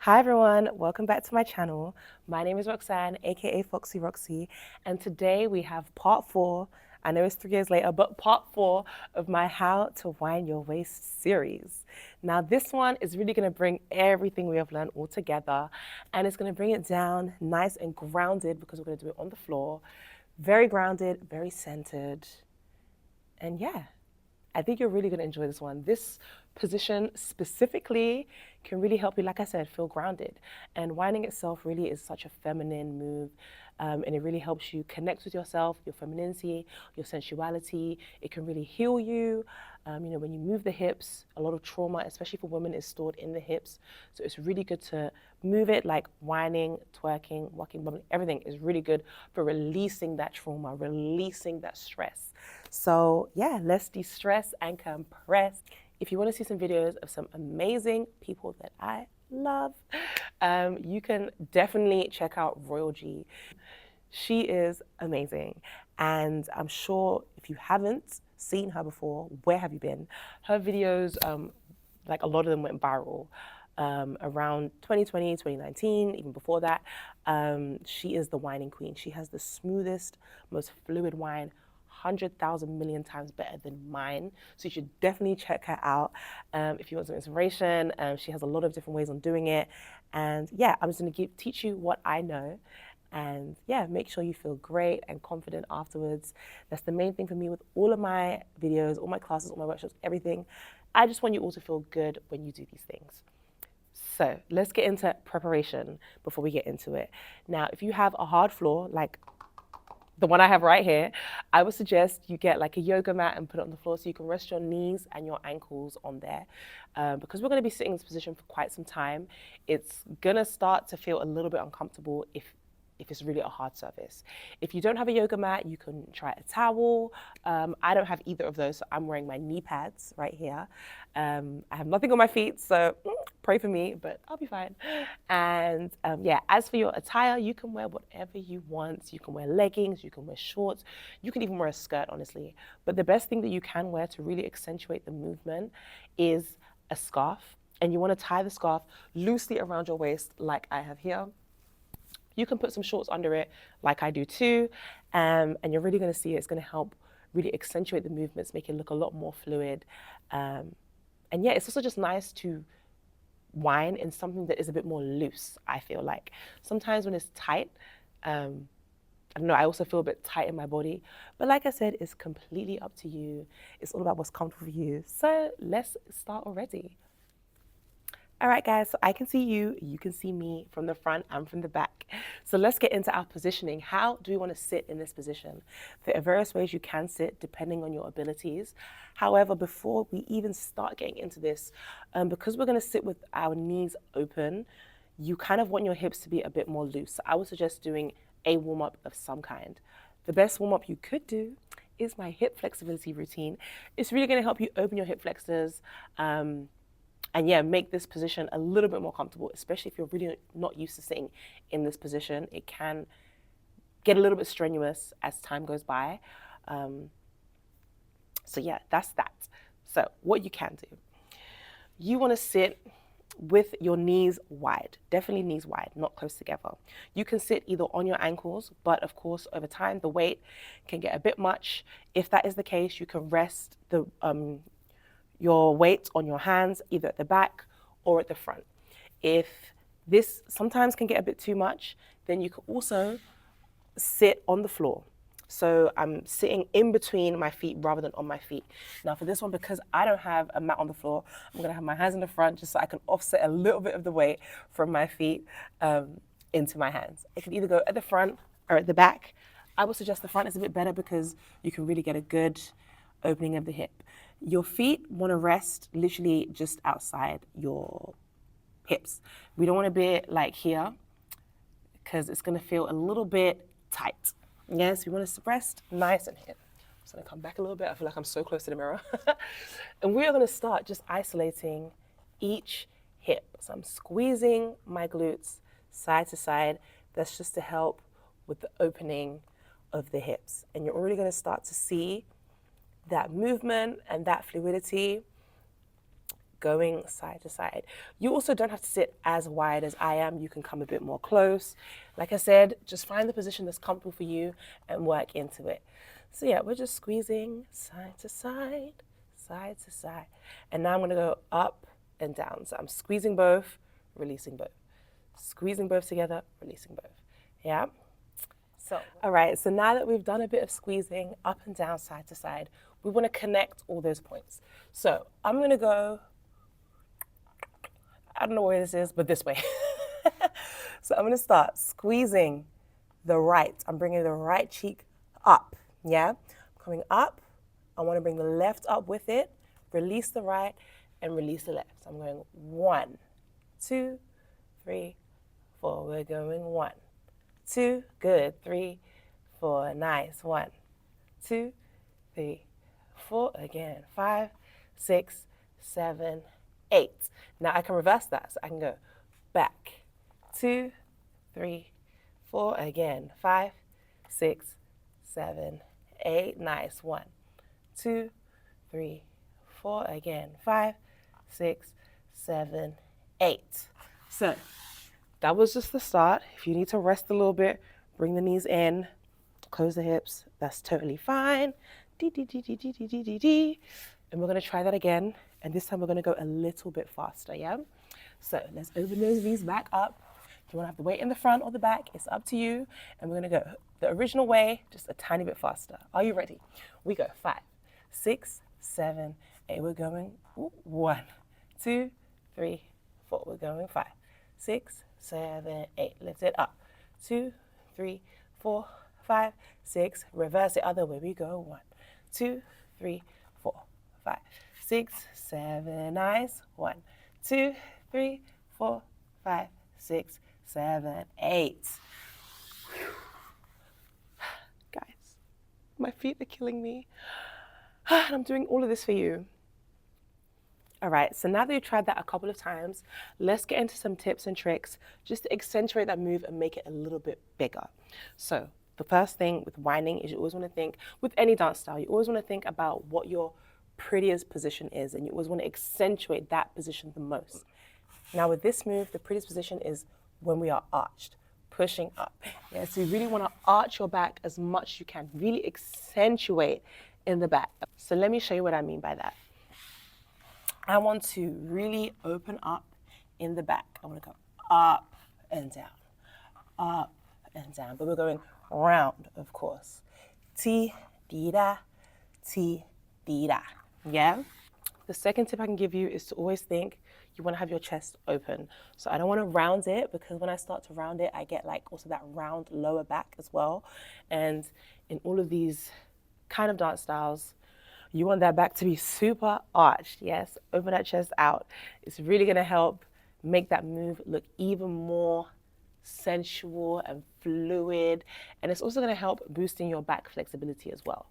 Hi everyone, welcome back to my channel. My name is Roxanne, aka Foxy Roxy, and today we have part 4. I know it's 3 years later, but part 4 of my How to Wine Your Waist series. Now this one is really going to bring everything we have learned all together, and it's going to bring it down nice and grounded because we're going to do it on the floor. Very grounded, very centered, and yeah, I think you're really going to enjoy this one. This position specifically can really help you, like I said, feel grounded. And whining itself really is such a feminine move. And it really helps you connect with yourself, your femininity, your sensuality. It can really heal you. When you move the hips, a lot of trauma, especially for women, is stored in the hips. So it's really good to move it, like whining, twerking, walking, bubbling. Everything is really good for releasing that trauma, releasing that stress. So yeah, let's de-stress and compress. If you want to see some videos of some amazing people that I love, you can definitely check out Royal G. She is amazing. And I'm sure if you haven't seen her before, where have you been? Her videos, like a lot of them went viral around 2020, 2019, even before that. She is the whining queen. She has the smoothest, most fluid whine, 100,000 million times better than mine. So you should definitely check her out if you want some inspiration. She has a lot of different ways on doing it. And yeah, I'm just going to teach you what I know. And yeah, make sure you feel great and confident afterwards. That's the main thing for me with all of my videos, all my classes, all my workshops, everything. I just want you all to feel good when you do these things. So let's get into preparation before we get into it. Now, if you have a hard floor, like the one I have right here, I would suggest you get like a yoga mat and put it on the floor so you can rest your knees and your ankles on there. Because we're going to be sitting in this position for quite some time, it's going to start to feel a little bit uncomfortable if it's really a hard surface. If you don't have a yoga mat, you can try a towel. I don't have either of those, so I'm wearing my knee pads right here. I have nothing on my feet, so pray for me, but I'll be fine. And yeah, as for your attire, you can wear whatever you want. You can wear leggings, you can wear shorts, you can even wear a skirt, honestly. But the best thing that you can wear to really accentuate the movement is a scarf. And you want to tie the scarf loosely around your waist like I have here. You can put some shorts under it, like I do too, and you're really going to see it's going to help really accentuate the movements, make it look a lot more fluid. And yeah, it's also just nice to whine in something that is a bit more loose, I feel like. Sometimes when it's tight, I don't know, I also feel a bit tight in my body. But like I said, it's completely up to you. It's all about what's comfortable for you. So let's start already. All right, guys, so I can see you, you can see me from the front and from the back. So let's get into our positioning. How do we want to sit in this position? There are various ways you can sit depending on your abilities. However, before we even start getting into this, because we're going to sit with our knees open, you kind of want your hips to be a bit more loose. So I would suggest doing a warm-up of some kind. The best warm-up you could do is my hip flexibility routine. It's really going to help you open your hip flexors, and yeah, make this position a little bit more comfortable, especially if you're really not used to sitting in this position. It can get a little bit strenuous as time goes by. So yeah, that's that. So what you can do, you want to sit with your knees wide, definitely knees wide, not close together. You can sit either on your ankles, but of course, over time, the weight can get a bit much. If that is the case, you can rest your weight on your hands, either at the back or at the front. If this sometimes can get a bit too much, then you can also sit on the floor. So I'm sitting in between my feet rather than on my feet. Now for this one, because I don't have a mat on the floor, I'm gonna have my hands in the front just so I can offset a little bit of the weight from my feet into my hands. It can either go at the front or at the back. I would suggest the front is a bit better because you can really get a good opening of the hip. Your feet want to rest literally just outside your hips. We don't want to be like here because it's going to feel a little bit tight. Yes, we want to rest nice and here. I'm just going to come back a little bit. I feel like I'm so close to the mirror. And we are going to start just isolating each hip. So I'm squeezing my glutes side to side. That's just to help with the opening of the hips. And you're already going to start to see that movement and that fluidity going side to side. You also don't have to sit as wide as I am. You can come a bit more close. Like I said, just find the position that's comfortable for you and work into it. So yeah, we're just squeezing side to side, side to side. And now I'm gonna go up and down. So I'm squeezing both, releasing both. Squeezing both together, releasing both. Yeah? So, all right, so now that we've done a bit of squeezing up and down, side to side, we want to connect all those points. So I'm going to go, I don't know where this is, but this way. So I'm going to start squeezing the right. I'm bringing the right cheek up, yeah? Coming up, I want to bring the left up with it, release the right, and release the left. So I'm going 1, 2, 3, 4. We're going 1, 2, good, 3, 4, nice, 1, 2, 3, 4, again, 5, 6, 7, 8. Now I can reverse that, so I can go back, 2, 3, 4, again, 5, 6, 7, 8, nice, 1, 2, 3, 4, again, 5, 6, 7, 8. So that was just the start. If you need to rest a little bit, bring the knees in, close the hips, that's totally fine. And we're gonna try that again. And this time we're gonna go a little bit faster, yeah? So let's open those knees back up. If you wanna have the weight in the front or the back, it's up to you. And we're gonna go the original way, just a tiny bit faster. Are you ready? We go 5, 6, 7, 8. We're going 1, 2, 3, 4. We're going 5, 6, 7, 8. Lift it up. 2, 3, 4, 5, 6. Reverse it other way. We go 1, 2, 3, 4, 5, 6, 7. Nice. 1, 2, 3, 4, 5, 6, 7, 8. Whew. Guys, my feet are killing me. And I'm doing all of this for you. All right, so now that you've tried that a couple of times, let's get into some tips and tricks just to accentuate that move and make it a little bit bigger. So the first thing with whining is you always want to think, with any dance style, you always want to think about what your prettiest position is, and you always want to accentuate that position the most. Now with this move, the prettiest position is when we are arched, pushing up. Yeah, so you really want to arch your back as much as you can, really accentuate in the back. So let me show you what I mean by that. I want to really open up in the back. I want to go up and down, up and down. But we're going round, of course. Ti-di-da, ti-di-da. Yeah? The second tip I can give you is to always think you want to have your chest open. So I don't want to round it, because when I start to round it, I get like also that round lower back as well. And in all of these kind of dance styles, you want that back to be super arched, yes? Open that chest out. It's really gonna help make that move look even more sensual and fluid. And it's also gonna help boosting your back flexibility as well.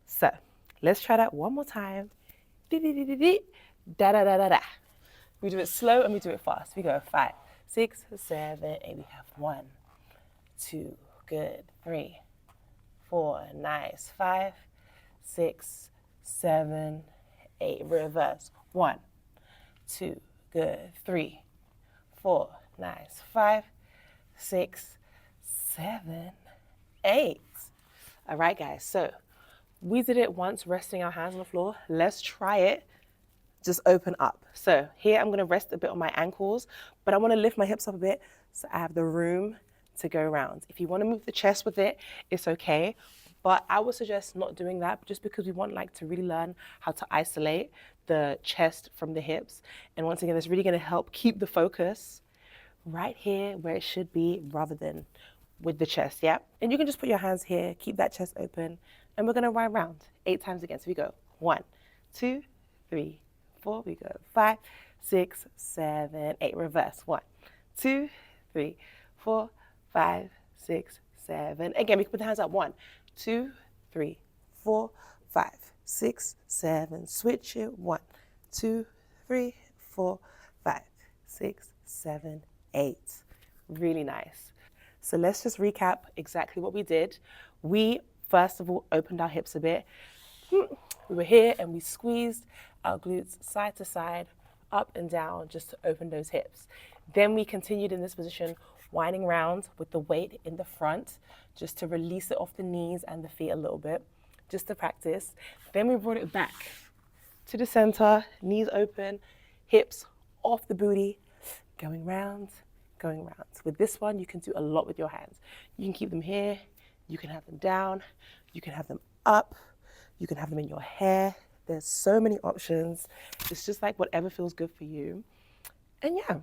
So let's try that one more time. Da-da-da-da-da. We do it slow and we do it fast. We go 5, 6, 7, 8. We have 1, 2, good, 3, 4, nice, 5, 6, 7, 8. Reverse. 1, 2, good, 3, 4, nice, 5, 6, 7, 8. All right, guys, so we did it once, resting our hands on the floor. Let's try it. Just open up. So here I'm gonna rest a bit on my ankles, but I wanna lift my hips up a bit so I have the room to go around. If you wanna move the chest with it, it's okay. But I would suggest not doing that, just because we want to really learn how to isolate the chest from the hips. And once again, it's really gonna help keep the focus right here where it should be, rather than with the chest, yeah? And you can just put your hands here, keep that chest open, and we're gonna ride round 8 times again. So we go 1, 2, 3, 4, we go 5, 6, 7, 8, reverse. 1, 2, 3, 4, 5, 6, 7. Again, we can put the hands up. 1, 2, 3, 4, 5, 6, 7. Switch it. 1, 2, 3, 4, 5, 6, 7, 8. Really nice. So let's just recap exactly what we did. We, first of all, opened our hips a bit. We were here and we squeezed our glutes side to side. up and down just to open those hips. Then we continued in this position, winding round with the weight in the front, just to release it off the knees and the feet a little bit, just to practice. Then we brought it back to the center, knees open, hips off the booty, going round, going round. With this one, you can do a lot with your hands. You can keep them here, you can have them down, you can have them up, you can have them in your hair. There's so many options. It's just like whatever feels good for you. And yeah,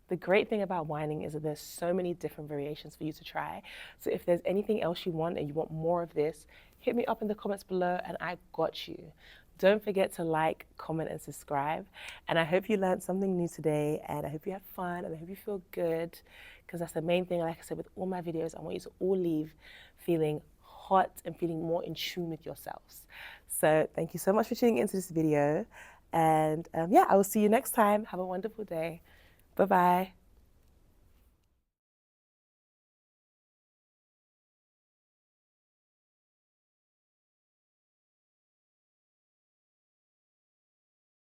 the great thing about whining is that there's so many different variations for you to try. So if there's anything else you want and you want more of this, hit me up in the comments below and I got you. Don't forget to like, comment, and subscribe. And I hope you learned something new today, and I hope you had fun, and I hope you feel good, because that's the main thing. Like I said, with all my videos, I want you to all leave feeling hot and feeling more in tune with yourselves. So thank you so much for tuning into this video. And yeah, I will see you next time. Have a wonderful day. Bye-bye.